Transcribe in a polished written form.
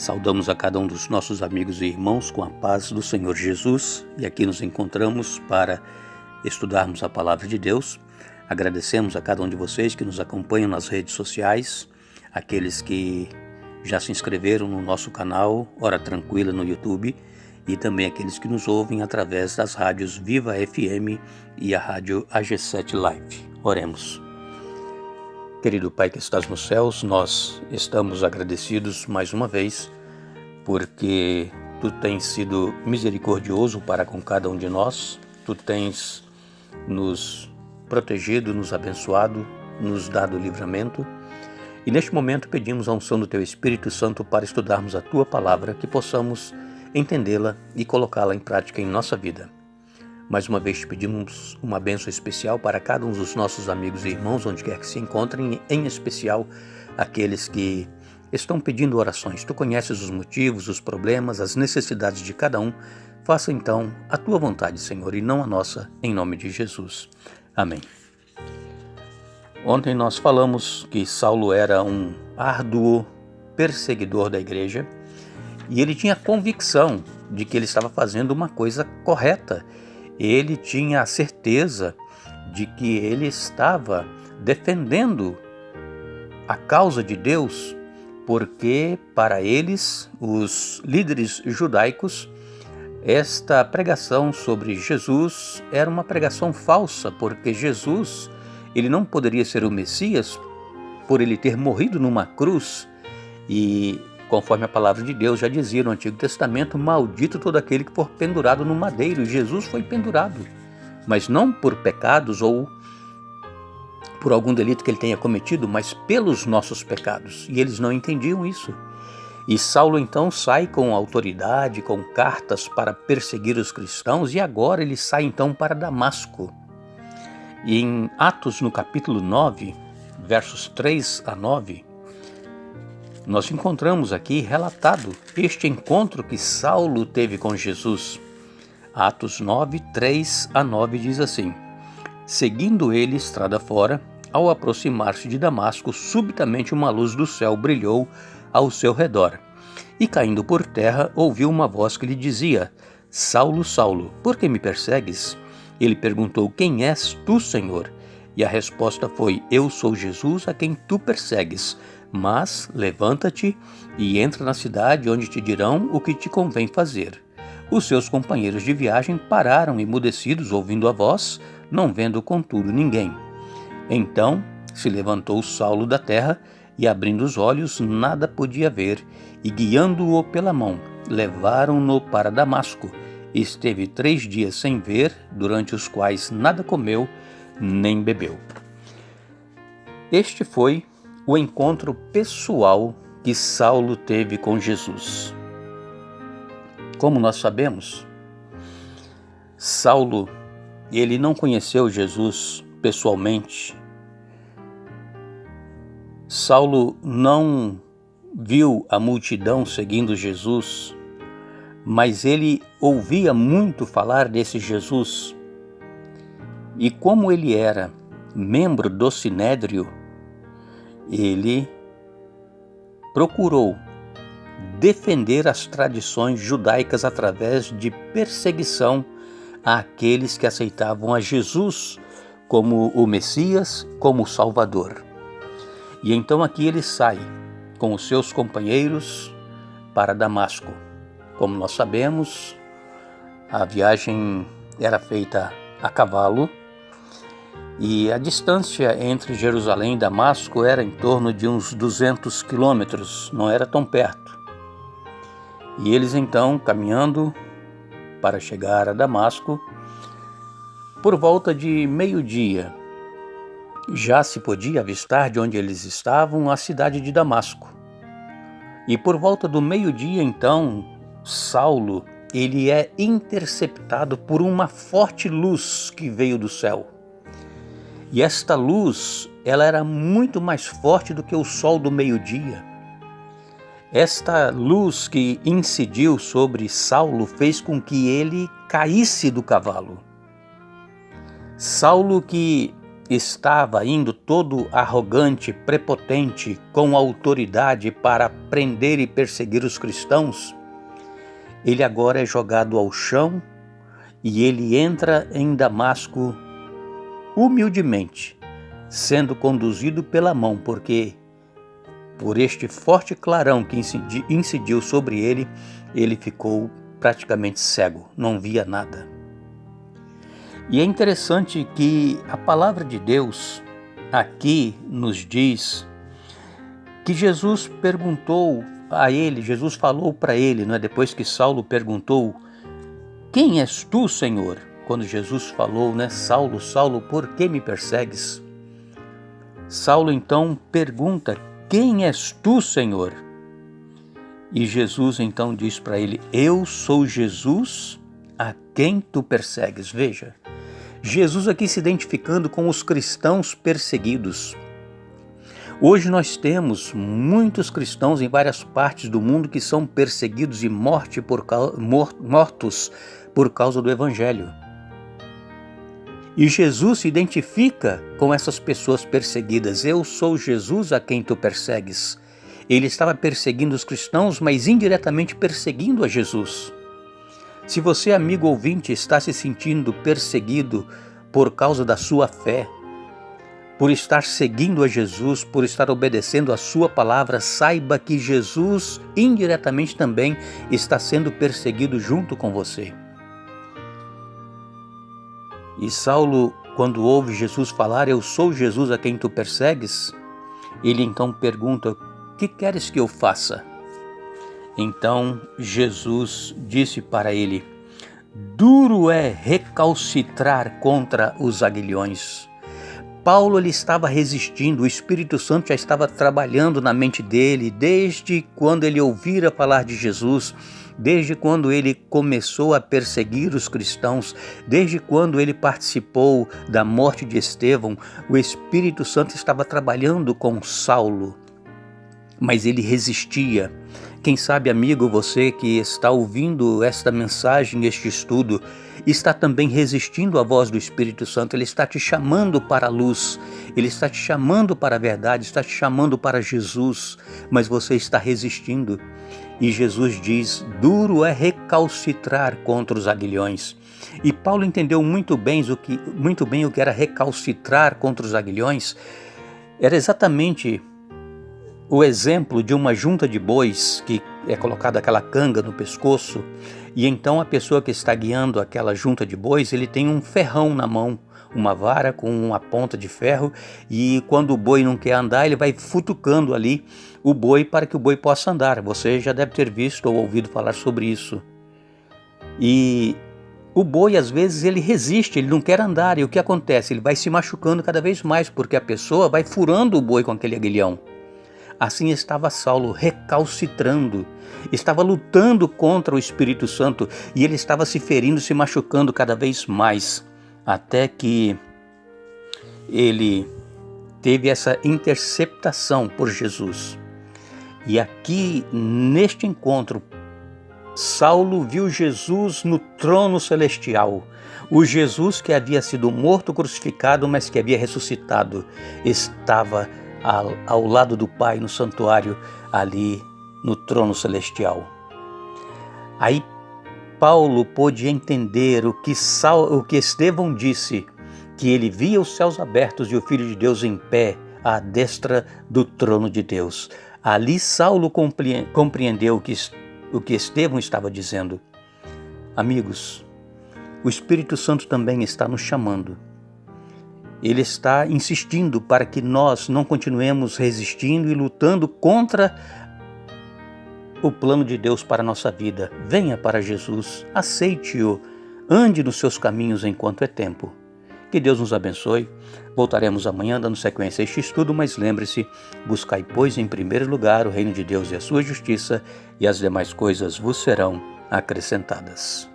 Saudamos a cada um dos nossos amigos e irmãos com a paz do Senhor Jesus, e aqui nos encontramos para estudarmos a Palavra de Deus. Agradecemos a cada um de vocês que nos acompanham nas redes sociais, aqueles que já se inscreveram no nosso canal Hora Tranquila no YouTube e também aqueles que nos ouvem através das rádios Viva FM e a rádio AG7 Live. Oremos. Querido Pai que estás nos céus, nós estamos agradecidos mais uma vez porque Tu tens sido misericordioso para com cada um de nós, Tu tens nos protegido, nos abençoado, nos dado livramento, e neste momento pedimos a unção do Teu Espírito Santo para estudarmos a Tua Palavra, que possamos entendê-la e colocá-la em prática em nossa vida. Mais uma vez te pedimos uma bênção especial para cada um dos nossos amigos e irmãos, onde quer que se encontrem, em especial aqueles que estão pedindo orações. Tu conheces os motivos, os problemas, as necessidades de cada um. Faça então a Tua vontade, Senhor, e não a nossa, em nome de Jesus. Amém. Ontem nós falamos que Saulo era um árduo perseguidor da igreja e ele tinha convicção de que ele estava fazendo uma coisa correta. Ele tinha a certeza de que ele estava defendendo a causa de Deus, porque para eles, os líderes judaicos, esta pregação sobre Jesus era uma pregação falsa, porque Jesus, ele não poderia ser o Messias por ele ter morrido numa cruz. E conforme a palavra de Deus já dizia no Antigo Testamento, maldito todo aquele que for pendurado no madeiro. Jesus foi pendurado, mas não por pecados ou por algum delito que ele tenha cometido, mas pelos nossos pecados. E eles não entendiam isso. E Saulo então sai com autoridade, com cartas para perseguir os cristãos, e agora ele sai então para Damasco. E em Atos, no capítulo 9, versos 3 a 9, nós encontramos aqui relatado este encontro que Saulo teve com Jesus. Atos 9, 3 a 9 diz assim: Seguindo ele estrada fora, ao aproximar-se de Damasco, subitamente uma luz do céu brilhou ao seu redor. E caindo por terra, ouviu uma voz que lhe dizia: Saulo, Saulo, por que me persegues? Ele perguntou: Quem és tu, Senhor? E a resposta foi: Eu sou Jesus a quem tu persegues. Mas levanta-te e entra na cidade, onde te dirão o que te convém fazer. Os seus companheiros de viagem pararam emudecidos, ouvindo a voz, não vendo contudo ninguém. Então se levantou Saulo da terra e, abrindo os olhos, nada podia ver, e guiando-o pela mão, levaram-no para Damasco. Esteve 3 dias sem ver, durante os quais nada comeu nem bebeu. Este foi o encontro pessoal que Saulo teve com Jesus. Como nós sabemos, Saulo, ele não conheceu Jesus pessoalmente. Saulo não viu a multidão seguindo Jesus, mas ele ouvia muito falar desse Jesus. E como ele era membro do Sinédrio, ele procurou defender as tradições judaicas através de perseguição àqueles que aceitavam a Jesus como o Messias, como o Salvador. E então aqui ele sai com os seus companheiros para Damasco. Como nós sabemos, a viagem era feita a cavalo, e a distância entre Jerusalém e Damasco era em torno de uns 200 quilômetros, não era tão perto. E eles então, caminhando para chegar a Damasco, por volta de meio-dia, já se podia avistar de onde eles estavam a cidade de Damasco. E por volta do meio-dia, então, Saulo, ele é interceptado por uma forte luz que veio do céu. E esta luz, ela era muito mais forte do que o sol do meio-dia. Esta luz que incidiu sobre Saulo fez com que ele caísse do cavalo. Saulo, que estava indo todo arrogante, prepotente, com autoridade para prender e perseguir os cristãos, ele agora é jogado ao chão e ele entra em Damasco humildemente, sendo conduzido pela mão, porque por este forte clarão que incidiu sobre ele, ele ficou praticamente cego, não via nada. E é interessante que a palavra de Deus aqui nos diz que Jesus perguntou a ele, Jesus falou para ele, não é? Depois que Saulo perguntou: quem és tu, Senhor? Quando Jesus falou, né? Saulo, Saulo, por que me persegues? Saulo então pergunta: quem és tu, Senhor? E Jesus então diz para ele: eu sou Jesus a quem tu persegues. Veja, Jesus aqui se identificando com os cristãos perseguidos. Hoje nós temos muitos cristãos em várias partes do mundo que são perseguidos e mortos por causa do Evangelho. E Jesus se identifica com essas pessoas perseguidas. Eu sou Jesus a quem tu persegues. Ele estava perseguindo os cristãos, mas indiretamente perseguindo a Jesus. Se você, amigo ouvinte, está se sentindo perseguido por causa da sua fé, por estar seguindo a Jesus, por estar obedecendo a sua palavra, saiba que Jesus indiretamente também está sendo perseguido junto com você. E Saulo, quando ouve Jesus falar: eu sou Jesus a quem tu persegues, ele então pergunta: o que queres que eu faça? Então Jesus disse para ele: duro é recalcitrar contra os aguilhões. Paulo ele estava resistindo, o Espírito Santo já estava trabalhando na mente dele desde quando ele ouvira falar de Jesus, desde quando ele começou a perseguir os cristãos, desde quando ele participou da morte de Estevão. O Espírito Santo estava trabalhando com Saulo, mas ele resistia. Quem sabe, amigo, você que está ouvindo esta mensagem, este estudo, está também resistindo à voz do Espírito Santo. Ele está te chamando para a luz, ele está te chamando para a verdade, está te chamando para Jesus, mas você está resistindo. E Jesus diz: duro é recalcitrar contra os aguilhões. E Paulo entendeu muito bem o que era recalcitrar contra os aguilhões. Era exatamente o exemplo de uma junta de bois que é colocada aquela canga no pescoço, e então a pessoa que está guiando aquela junta de bois, ele tem um ferrão na mão, uma vara com uma ponta de ferro, e quando o boi não quer andar, ele vai futucando ali o boi para que o boi possa andar. Você já deve ter visto ou ouvido falar sobre isso. E o boi, às vezes, ele resiste, ele não quer andar, e o que acontece? Ele vai se machucando cada vez mais, porque a pessoa vai furando o boi com aquele aguilhão. Assim estava Saulo, recalcitrando, estava lutando contra o Espírito Santo, e ele estava se ferindo, se machucando cada vez mais, até que ele teve essa interceptação por Jesus. E aqui, neste encontro, Saulo viu Jesus no trono celestial. O Jesus que havia sido morto, crucificado, mas que havia ressuscitado, estava ao lado do Pai no santuário, ali no trono celestial. Aí Paulo pôde entender o que Estevão disse, que ele via os céus abertos e o Filho de Deus em pé à destra do trono de Deus. Ali Saulo compreendeu o que Estevão estava dizendo. Amigos, o Espírito Santo também está nos chamando. Ele está insistindo para que nós não continuemos resistindo e lutando contra o plano de Deus para a nossa vida. Venha para Jesus, aceite-o, ande nos seus caminhos enquanto é tempo. Que Deus nos abençoe. Voltaremos amanhã dando sequência a este estudo, mas lembre-se, buscai, pois, em primeiro lugar o reino de Deus e a sua justiça, e as demais coisas vos serão acrescentadas.